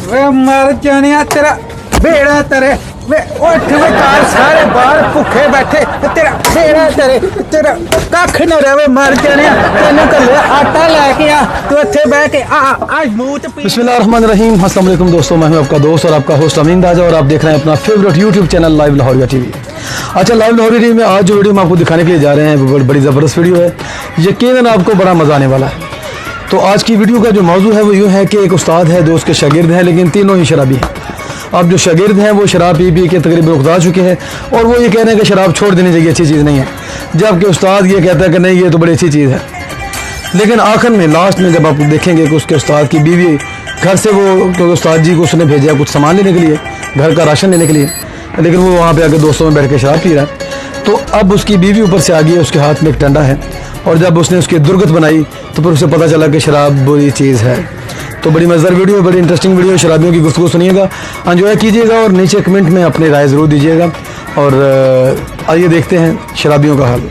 वे मर जाने तेरा बेड़ा तेरे वे उठ वे कार सारे बाहर भुखे बैठे तेरा बेड़ा तेरे तेरा कख न रहे मर जाने तेन कल आटा लेके आ तू इत्थे बैठ के आज मुंह च पी। बिस्मिल्लाहिर्रहमानिर्रहीम। अस्सलाम वालेकुम दोस्तों, मैं हूं आपका दोस्त और आपका होस्ट अमीन राजा और आप देख रहे हैं अपना favourite YouTube channel live Lahoria TV. अच्छा, लाइव लाहौरिया टीवी में आज जो वीडियो हम आपको दिखाने के लिए जा रहे हैं बड़ी ज़बरदस्त वीडियो है, यकीनन आपको बड़ा मज़ा आने वाला है। तो आज की वीडियो का जो मौजू है वो यूँ है कि एक उस्ताद है, दो उसके शागिर्द हैं, लेकिन तीनों ही शराबी हैं। अब जो शागिर्द हैं वो शराब पी पी के तकरीबन उकता चुके हैं और वो ये कह रहे हैं कि शराब छोड़ देनी चाहिए, अच्छी चीज़ नहीं है, जबकि उस्ताद ये कहता है कि नहीं, ये तो बड़ी अच्छी चीज़ है। लेकिन आखिर में लास्ट में जब आप देखेंगे कि उसके उस्ताद की बीवी घर से वो, तो उस्ताद जी को उसने भेजा कुछ सामान लेने के लिए, घर का राशन लेने के लिए, लेकिन वो वहाँ पे आके दोस्तों में बैठ के शराब पी रहा है। तो अब उसकी बीवी ऊपर से आ गई है, उसके हाथ में एक डंडा है और जब उसने उसकी दुर्गत बनाई तो फिर उसे पता चला कि शराब बुरी चीज़ है। तो बड़ी मज़ेदार वीडियो, बड़ी इंटरेस्टिंग वीडियो, शराबियों की गुफ्तगू सुनिएगा, एंजॉय कीजिएगा और नीचे कमेंट में अपनी राय ज़रूर दीजिएगा। और आइए देखते हैं शराबियों का हाल।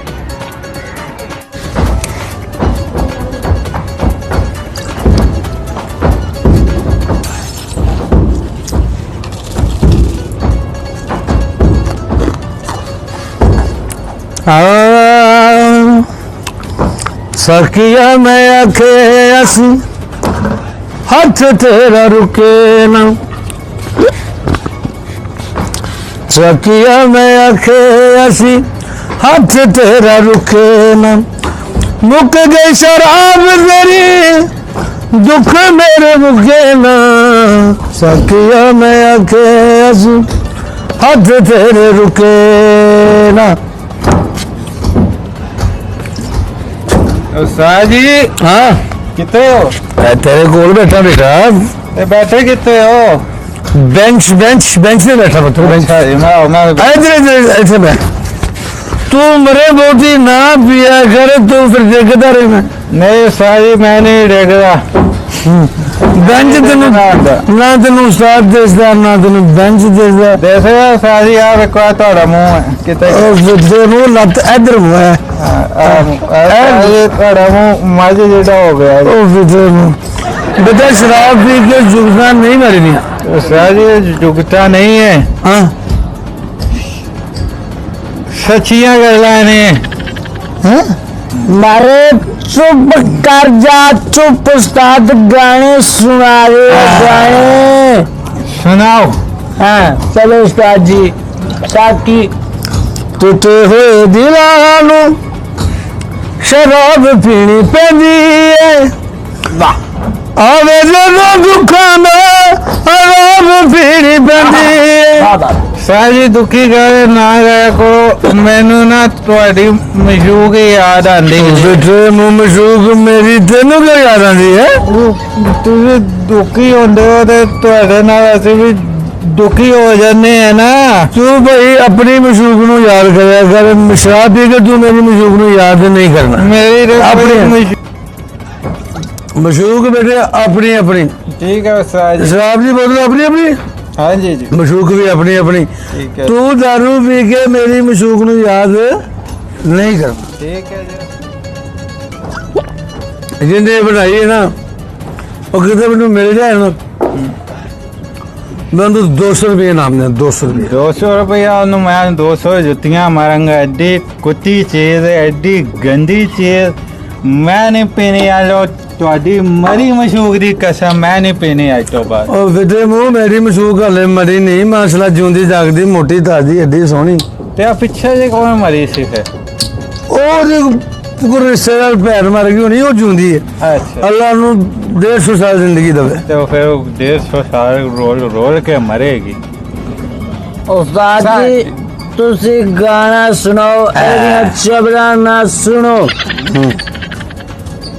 सकिया मैं आखे असी हाथ तेरा रुके ना, सकिया मैं आखे असी हाथ तेरा रुके ना, मुक गई शराब तेरी दुख मेरे मुके ना, सकिया मैं आखे असी हाथ तेरे रुके ना। उस्ताद जी हाँ कितने हो? तेरे कोल बैठा बेटा। बैठे कितने हो? बेंच बेंच बेंच पे बैठा पत्थर बेंच। ऐसे बैठ। तू मरे बोती ना पिया कर, तू फिर देखता रहे। मैं नहीं उस्ताद जी मैं नहीं देखता। बेंच तेन ना तेन उस्ताद दसदा ना तेन बेंच दसदा। देखो उस्ताद जी आप एक बार थोड़ा मुंह है कितने मुंह लत इधर मुंह है, थोड़ा मुंह माजी जेड़ा हो गया। बेटा शराब पी के जुगता नहीं मरनी। उस्ताद जी जुगता नहीं है, हाँ सच्चियां गल्लां ने। मारे चुप कर जा, चुप। उस्ताद गाने सुना रहे, गाने सुनाओ। हाँ चलो उस्ताद जी। साकी टूटे हुए दिलां नूं शराब पीनी पैंदी है, आवे ਜਦੋਂ ਦੁੱਖਾਂ ਦਾ ਸ਼ਰਾਬ ਪੀਣੀ ਪੈਂਦੀ ਹੈ। साजी दुखी गए ना गए को मैनू ना थोड़ी मशूक याद आती बेटे मुँह मशूक मेरी तेनू क्या याद आती है? तुम दुखी होंदे हो ते तुहाडे नाल असीं भी दुखी हो जाने हैं ना। तू भाई अपनी मशूक नू याद करा कर, शराब पी के तू मेरी मशूक नू याद नहीं करना। मेरी अपनी मशूक बेटे अपनी अपनी। ठीक है उस्ताद जी। शराब की बोतल अपनी अपनी, हाँ जी जी मशूक भी अपनी अपनी। तू दारू पी के मेरी मशूक नू याद नहीं करना। ठीक है जी। जिन्हें बनाई है ना वो कितने मैनू मिल जाए ना, मैं तो 200 रुपये नाम दे। 200 रुपये 200 रुपया मैं 200 जुतियां मारूंगा। एडी कुत्ती चीज है, एडी गंदी चीज मैं नहीं पीनी। आलो ਤੁਹਾਡੀ ਮਰੀ ਮਸ਼ੂਕ ਦੀ ਕਸਮ ਮੈਂ ਨਹੀਂ ਪੀਣੀ ਅੱਜ ਤੋਂ ਬਾਅਦ। ਉਹ ਵਿਦੇ ਮੂੰਹ ਮੇਰੀ ਮਸ਼ੂਕ ਹਲੇ ਮਰੀ ਨਹੀਂ, ਮਾਸਲਾ ਜਿਉਂਦੀ ਜਾਗਦੀ ਮੋਟੀ ਤਾਜੀ ਐਡੀ ਸੋਹਣੀ। ਤੇ ਆ ਪਿੱਛੇ ਜੇ ਕੌਣ ਮਰੀ ਸੀ ਫਿਰ? ਉਹ ਜੇ ਕੋਈ ਰਿਸ਼ਤੇਦਾਰ ਭੈਣ ਮਰ ਗਈ ਹੋਣੀ, ਉਹ ਜਿਉਂਦੀ ਹੈ। ਅੱਛਾ ਅੱਲਾ ਨੂੰ 150 ਸਾਲ ਜ਼ਿੰਦਗੀ ਦੇਵੇ। ਤੇ ਫਿਰ 150 ਸਾਲ ਰੋਲ ਕੇ ਮਰੇਗੀ। ਉਸਤਾਦ ਜੀ ਤੁਸੀਂ ਗਾਣਾ ਸੁਣਾਓ, ਇਹਦੀਆਂ ਚਬਰਾਂ ਨਾ ਸੁਣੋ।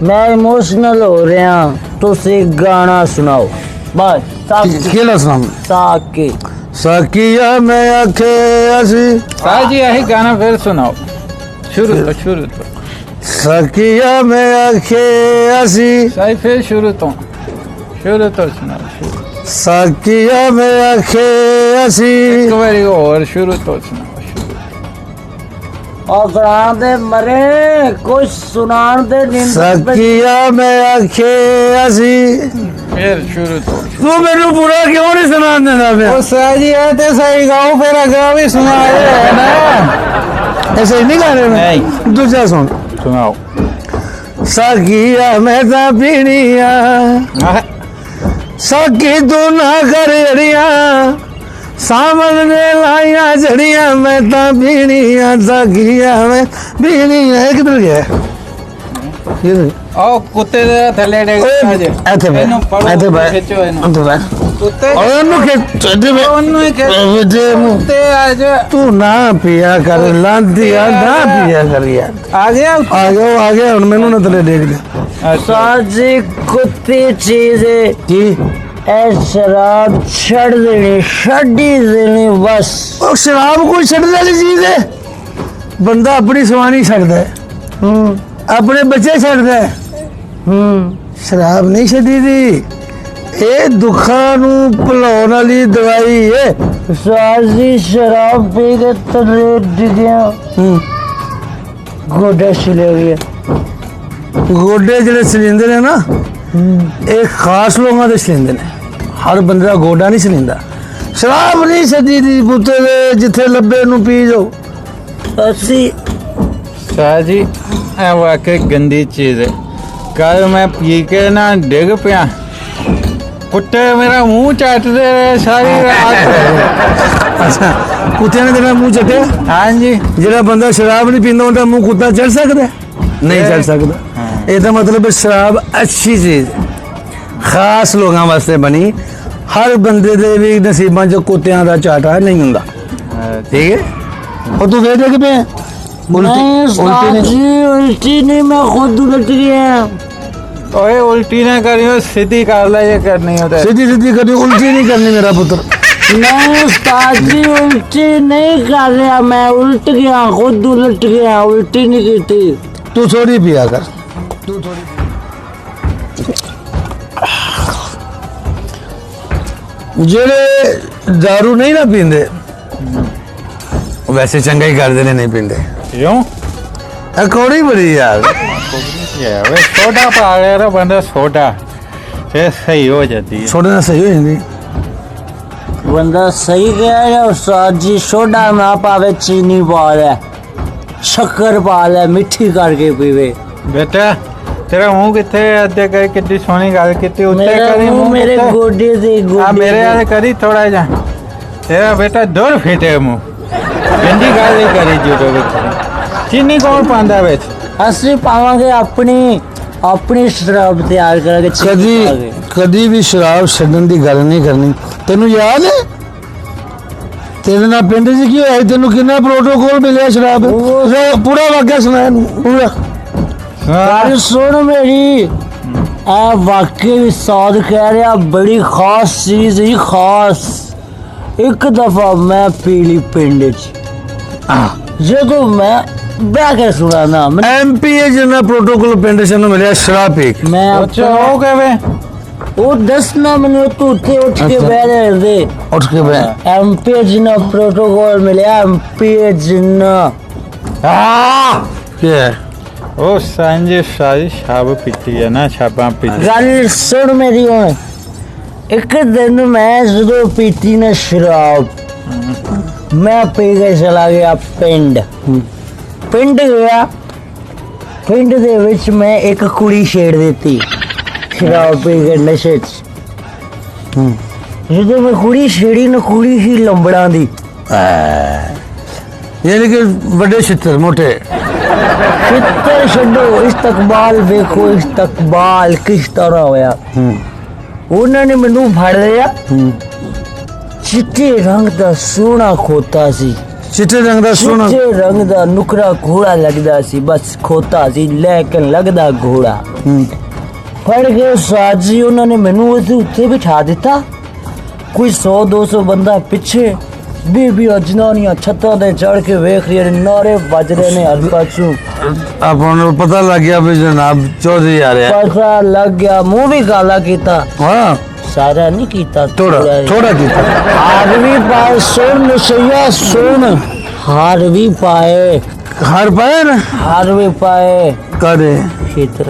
मैं इमोशनल हो रहा, तुसी गाना सुनाओ बस। केड़ा सुनाऊं? साकी साकिया मैं आखे असी। साहब जी यही गाना फिर सुनाओ, शुरू तो साकिया मैं आखे असी। साहब फिर शुरू तो सुनाओ। साकिया मैं आखे असी। एक बारी और शुरू तो सुनाओ। ਔਗਰਾਂ ਦੇ ਮਰੇ ਕੁਛ ਸੁਣਾਣ ਦੇ ਨਿੰਦ सखिया मैं आखे असी फिर शुरू तो तू मेनू पूरा क्यों नहीं सुना देना पे ओ शाह जी है ते सही गाओ फिर अगला भी सुनाए है ना ऐसे ही नहीं गाने में नहीं। दूसरा सुन सुनाओ सखिया मैं ता पीनिया सखी तू ना कर अड़िया सावन ने लाइया जड़िया मैं ता पीनिया सखिया मैं पीनिया किधर गया किधर ओ कुत्ते दे थल्ले डेग ਇੱਥੇ ਬੈ ਇੱਥੇ ਬੈ खिचो इनु ਇੱਥੇ ਬੈ कुत्ते ਉਹਨੂੰ ਖਿੱਚ ਇੱਥੇ ਬੈ ਉਹਨੂੰ ਹੀ ਖਿੱਚ। ਉਹਦੇ ਮੂੰਹ कुत्ते आज ਤੂੰ ਨਾ ਪਿਆ ਕਰ ਲਾਂਦੀਆ ਨਾ ਪਿਆ ਕਰ ਯਾਰ आ गया ਆ ਗਿਆ ਹੁਣ ਮੈਨੂੰ ਨਾ ਤਲੇ ਦੇਖ ਦੇ ਸਾਜੀ ਕੁੱਤੀ ਚੀਜ਼ ਏ ਕੀ ਇਹ ਸ਼ਰਾਬ ਛੱਡ ਦੇਣੀ ਬਸ ਉਹ ਸ਼ਰਾਬ ਕੋਈ ਛੱਡਣ ਵਾਲੀ ਚੀਜ਼ ਹੈ ਬੰਦਾ ਆਪਣੀ ਸਵਾਣੀ ਛੱਡਦਾ ਹੈ ਆਪਣੇ ਬੱਚੇ ਛੱਡਦਾ ਹੈ ਸ਼ਰਾਬ ਨਹੀਂ ਛੱਡੀ ਦੀ ਇਹ ਦੁੱਖਾਂ ਨੂੰ ਭੁਲਾਉਣ ਵਾਲੀ ਦਵਾਈ ਹੈ ਸਾਜੀ ਸ਼ਰਾਬ ਪੀ ਕੇ ਤਰੇ ਡਿੱਗਿਆ ਗੋਡੇ ਛਿਲੇ ਗਏ ਗੋਡੇ ਜਿਹੜੇ ਸਿਲਿੰਦਰ ਨੇ ਨਾ ਇਹ ਖਾਸ ਲੋਕਾਂ ਦੇ ਸਿਲਿੰਦਰ ਨੇ ਹਰ ਬੰਦੇ ਦਾ ਗੋਡਾ ਨਹੀਂ ਸਿਲਿੰਦਾ ਸ਼ਰਾਬ ਨਹੀਂ ਛੱਡੀ ਦੀ ਪੁੱਤੇ ਦੇ ਜਿੱਥੇ ਲੱਭੇ ਨੂੰ ਪੀ ਜਾਓ ਅਸੀਂ शाह जी ए वाकई गंदी चीज है कल मैं पी के ना डिग पिया कुत्ते मेरा मुंह चाटते रहे सारी रात ਅੱਛਾ ਕੁੱਤੇ ਨੇ ਤੇਰਾ ਮੂੰਹ ਚੱਟਿਆ हाँ जी ਜਿਹੜਾ ਬੰਦਾ ਸ਼ਰਾਬ ਨਹੀਂ ਪੀਂਦਾ ਉਹਦਾ ਮੂੰਹ ਕੁੱਤਾ ਚੜ ਸਕਦਾ ਹੈ? ਨਹੀਂ ਚੜ ਸਕਦਾ ਇਹਦਾ ਮਤਲਬ ਸ਼ਰਾਬ ਅੱਛੀ ਚੀਜ਼ ਹੈ। ਖਾਸ ਲੋਕਾਂ ਵਾਸਤੇ ਬਣੀ ਹਰ ਬੰਦੇ ਦੇ ਵੀ ਨਸੀਬਾਂ 'ਚ ਕੁੱਤਿਆਂ ਦਾ ਚਾਟਾ ਨਹੀਂ ਹੁੰਦਾ ਠੀਕ ਹੈ ਉਹ ਤੂੰ ਵੇਖ ਕੇ ਪਿਆ नहीं साजी उल्टी नहीं मैं खुद उलट गया ओए उल्टी ना करियो सीधी कर ले ये करनी होता है ਸਿੱਧੀ ਸਿੱਧੀ ਕਦੀ ਉਲਟੀ ਨਹੀਂ ਕਰਨੀ ਮੇਰਾ ਪੁੱਤਰ नहीं साजी उल्टी नहीं कर रहा मैं उल्ट गया खुद उलट गया उल्टी नहीं की थी ਤੂੰ ਥੋੜੀ ਪੀਆ ਕਰ ਤੂੰ ਥੋੜੀ ਜਿਹੜੇ दारू ਨਹੀਂ ਨਾ ਪੀਂਦੇ ਵੈਸੇ ਚੰਗਾ ਹੀ ਕਰਦੇ ਨੇ ਨਹੀਂ ਪੀਂਦੇ क्यों ਅਕੌੜੀ ਬੜੀ ਯਾਰ ये वे सोडा पा गया ना बंदा सोडा फिर सही हो जाती है ਛੋੜੇ ਨਾਲ ਸਹੀ ਹੋ ਜਾਂਦੀ बंदा सही कह रहा है साजी सोडा ना पावे चीनी पा ले शक्कर पा ले मिठी करके पीवे बेटा तेरा मुंह किथे अद्धे कर कितनी सोनी गल कितनी उत्ते मेरा करी मुंह मुंह मेरे किथे? गोडे से हाँ गोडे मेरे से। वाले करी थोड़ा जा तेरा बेटा दूर फिटे मुंह गंदी गल नहीं करी जो चीनी कौन पांदा बेच ਅਸੀਂ ਪਾਵਾਂਗੇ ਆਪਣੀ ਸ਼ਰਾਬ ਤਿਆਰ ਕਰਾਂਗੇ ਕਦੀ ਵੀ ਸ਼ਰਾਬ ਛੱਡਣ ਦੀ ਗੱਲ ਨਹੀਂ ਕਰਨੀ ਤੈਨੂੰ ਯਾਦ ਹੈ ਤੇਰੇ ਨਾਲ ਪਿੰਡ 'ਚ ਕੀ ਹੋਇਆ ਸੀ? ਤੈਨੂੰ ਕਿੰਨਾ ਪ੍ਰੋਟੋਕੋਲ ਮਿਲਿਆ ਸ਼ਰਾਬ ਪੂਰਾ ਵਾਕਿਆ ਸੁਣਾਇਆ ਪੂਰਾ ਗੱਲ ਸੁਣ ਮੇਰੀ ਇਹ ਵਾਕਈ ਵੀ ਸਾਧ ਕਹਿ ਰਿਹਾ ਬੜੀ ਖਾਸ ਚੀਜ਼ ਹੀ ਖਾਸ ਇੱਕ ਦਫਾ ਮੈਂ ਪੀਲੀ ਪਿੰਡ 'ਚ ਜਦੋਂ ਮੈਂ ਬਹਿ ਕੇ ਸੁਣਾ ਨਾ ਐਮਪੀਏ ਜਿੰਨਾ ਪ੍ਰੋਟੋਕੋਲ ਪਿੰਡ 'ਚ ਨੂੰ ਮਿਲਿਆ ਸ਼ਰਾਬ ਪੀ ਕੇ ਮੈਂ अच्छा हो गए वे ਉਹ ਦੱਸਣਾ ਮੈਨੂੰ ਤੂੰ ਉੱਥੇ ਉੱਠ ਕੇ ਅੱਛਾ। ਬਹਿ ਰਹੇ ਉੱਠ ਕੇ ਬਹਿ ਐਮਪੀ ਜਿੰਨਾ ਪ੍ਰੋਟੋਕੋਲ ਮਿਲਿਆ ਐਮਪੀ ਜਿੰਨਾ ਕੀ ਹੈ ओ सांझे सारी शराब पीती है ना शराबां पीती ਗੱਲ ਸੁਣ ਮੇਰੀ ਹੁਣ ਇੱਕ ਦਿਨ ਮੈਂ ਜਦੋਂ ਪੀਤੀ ਨਾ ਸ਼ਰਾਬ ਮੈਂ ਪੀ ਕੇ ਚਲਾ ਗਿਆ ਪਿੰਡ ਗਿਆ ਪਿੰਡ ਦੇ ਵਿੱਚ ਮੈਂ ਇੱਕ ਕੁੜੀ ਛੇੜ ਦਿੱਤੀ ਸ਼ਰਾਬ ਪੀ ਕੇ ਨਸ਼ੇ 'ਚ ਜਦੋਂ ਮੈਂ ਕੁੜੀ ਛੇੜੀ ਨਾ ਕੁੜੀ ਸੀ ਲੰਬੜਾਂ ਦੀ ਯਾਨੀ ਕਿ ਵੱਡੇ ਛਿੱਤਰ ਮੋਟੇ ਛਿੱਤਰ ਛੱਡੋ ਇਸਤਕਬਾਲ ਵੇਖੋ ਇਸਤਕਬਾਲ ਕਿਸ ਤਰ੍ਹਾਂ ਹੋਇਆ ਉਹਨਾਂ ਨੇ ਮੈਨੂੰ ਫੜ ਲਿਆ ਚਿੱਟੇ ਰੰਗ ਦਾ ਸੋਹਣਾ ਖੋਤਾ ਸੀ ਚਿੱਟੇ ਰੰਗ ਦਾ ਸੋਹਣਾ ਚਿੱਟੇ ਰੰਗ ਦਾ ਨੁਕਰਾ ਘੋੜਾ ਲੱਗਦਾ ਸੀ ਬਸ ਖੋਤਾ ਸੀ ਲੇਕਿਨ ਲੱਗਦਾ ਘੋੜਾ ਫੜ ਕੇ ਸਾਜੀ ਉਹਨਾਂ ਨੇ ਮੈਨੂੰ ਉਹਦੇ ਉੱਤੇ ਬਿਠਾ ਦਿੱਤਾ ਕੋਈ 100-200 ਬੰਦਾ ਪਿੱਛੇ ਬੀਬੀ ਜਨਾਨੀਆਂ ਛੱਤਾਂ ਤੇ ਚੜ ਕੇ ਵੇਖ ਰਹੀਆਂ ਨੇ ਨਾਰੇ ਵੱਜ ਰਹੇ ਨੇ ਹਰ ਪਾਸੋਂ ਆਪਾਂ ਨੂੰ ਪਤਾ ਲੱਗ ਗਿਆ ਵੀ ਜਨਾਬ ਚੌਧਰੀ ਆ ਰਿਹਾ ਪਤਾ ਲੱਗ ਗਿਆ ਮੂੰਹ ਵੀ ਕਾਲਾ ਕੀਤਾ ਹਾਂ ਸਾਰਾ ਨਹੀਂ ਕੀਤਾ ਥੋੜਾ ਕੀਤਾ ਹਾਰ ਵੀ ਪਾਏ ਸੁਣ ਨਸ਼ਈਆ ਸੁਣ ਹਾਰ ਵੀ ਪਾਏ हार पाए ना हार भी पाए कादे क्षेत्र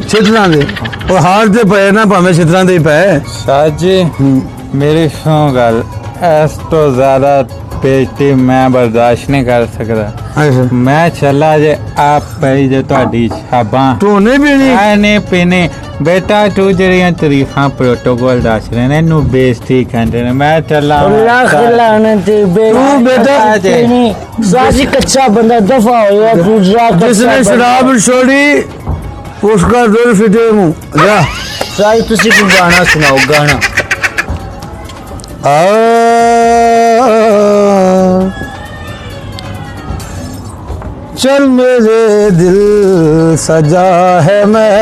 छितरां दे ਉਹ ਹਾਰ ਤੇ ਪਏ ਨਾ ਭਾਵੇਂ ਛਿਤਰਾਂ ਦੇ ਹੀ ਪਏ ਸਾਜ ਜੀ ਮੇਰੀ ਸੁਣੋ ਗੱਲ ਇਸ ਤੋਂ ਜ਼ਿਆਦਾ ਬੇਇੱਜ਼ਤੀ ਮੈਂ ਬਰਦਾਸ਼ਤ ਨਹੀਂ ਕਰ ਸਕਦਾ ਅੱਛਾ ਮੈਂ ਚੱਲਾ ਜੇ ਆਪ ਪਈ ਜੇ ਤੁਹਾਡੀ ਛਾਬਾਂ ਤੂੰ ਨਹੀਂ ਪੀਣੀ ਆ ਨੇ ਪੀਨੇ ਬੇਟਾ ਤੂੰ ਜਿਹੜੀਆਂ ਤਾਰੀਫਾਂ ਪ੍ਰੋਟੋਕੋਲ ਦੱਸ ਰਹੇ ਨੇ ਇਹਨੂੰ ਬੇਇੱਜ਼ਤੀ ਕਹਿੰਦੇ ਨੇ ਮੈਂ ਚੱਲਾ लाख लानत तू बेटा साजी कच्चा बंदा दफा हो या दूसरा जिसने शराब छोड़ी उसका दिल फिटे मुंह जा साजी तुसी को गाना सुनाओ गाना चल मेरे दिल सजा है मैं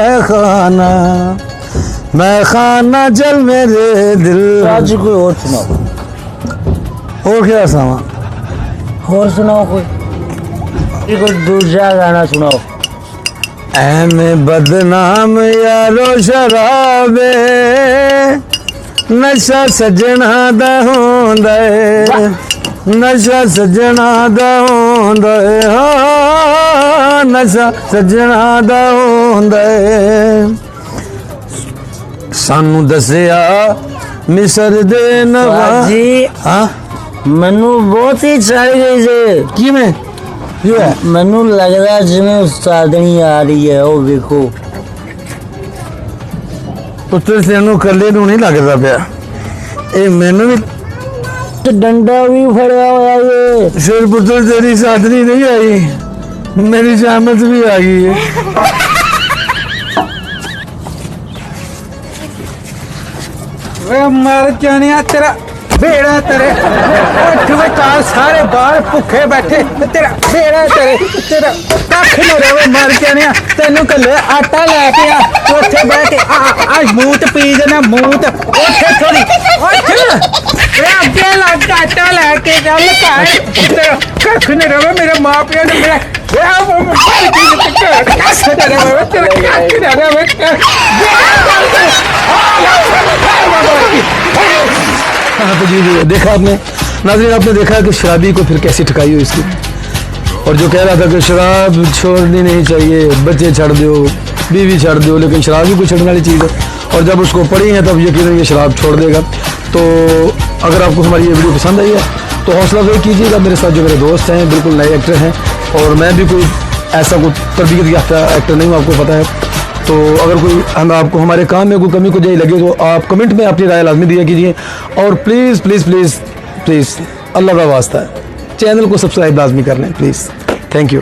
खाना चल मेरे दिल साजी कोई और सुनाओ और क्या सामा और सुनाओ कोई दूसरा गाना सुनाओ मैं बदनाम यारो शराबे नशा सजना दा होंदा है नशा सजना दा होंदा है हाँ नशा सजना दा होंदा है सानू दसिया मिसर दे नवाज साजी हाँ ਮੈਨੂੰ ਬਹੁਤ ਹੀ ਚੜ ਗਈ ਜੇ किवें की है ਮੈਨੂੰ ਲੱਗਦਾ ਜਿਵੇਂ ਉਸਤਾਦਣੀ ਆ ਰਹੀ ਹੈ ਉਹ ਵੇਖੋ ਪੁੱਤਰ ਤੈਨੂੰ ਕੱਲੇ ਨੂੰ ਨਹੀਂ ਲੱਗਦਾ ਪਿਆ ਇਹ ਮੈਨੂੰ ਵੀ ਤੇ ਡੰਡਾ ਵੀ ਫੜਿਆ ਹੋਇਆ ਏ ਸਿਰ ਪੁੱਤਰ ਤੇਰੀ ਸਾਧਨੀ ਨਹੀਂ ਆਈ ਮੇਰੀ ਜਾਮਤ ਵੀ ਆ ਗਈ ਹੈ ਵੇ ਮਰ ਜਾਣਿਆ ਤੇਰਾ ਬੇੜਾ ਤੇਰੇ ਉੱਠ ਵੇ ਕਾਲ ਸਾਰੇ ਬਾਹਰ ਭੁੱਖੇ ਬੈਠੇ ਤੇਰਾ ਬੇੜਾ ਤੇਰਾ ਕੱਖ ਨਾ ਰਵੇ ਮਰ ਜਾਣਿਆ ਤੈਨੂੰ ਕੱਲੇ ਆਟਾ ਲੈ ਕੇ ਆ ਉੱਥੇ ਬਹਿ ਕੇ ਆ ਮੂਤ ਪੀ ਜਨਾ ਮੂਤ ਉੱਥੇ ਥੋੜੀ ਉੱਠ ਵੇ ਅੱਗੇ ਲੱਗ ਆਟਾ ਲੈ ਕੇ ਗੱਲ ਕਰ ਤੇਰਾ ਕੱਖ ਨਾ ਰਵੇ ਮੇਰੇ ਮਾਂ ਪਿਓ ਨੇ ਮੇਰਾ हाँ तो जी देखा आपने नाज़रीन आपने देखा कि शराबी को फिर कैसी ठकाई हो इसकी और जो कह रहा था कि शराब छोड़नी नहीं चाहिए बच्चे छड़ दो बीवी छड़ दो लेकिन शराब भी कोई छड़ने वाली चीज़ है और जब उसको पड़ी है तब यकीनन ये शराब छोड़ देगा। तो अगर आपको हमारी ये वीडियो पसंद आई है तो हौसला अफजाई कीजिएगा। मेरे साथ जो मेरे दोस्त हैं बिल्कुल नए एक्टर हैं और मैं भी कोई ऐसा कोई तरबियत याफ्ता एक्टर नहीं हूँ, आपको पता है। तो अगर कोई हम आपको हमारे काम में कोई कमी को लगे तो आप कमेंट में अपनी राय लाजमी दिया कीजिए और प्लीज़ प्लीज़ प्लीज़ प्लीज़ अल्लाह का वास्ता है चैनल को सब्सक्राइब लाजमी कर लें प्लीज़। Thank you.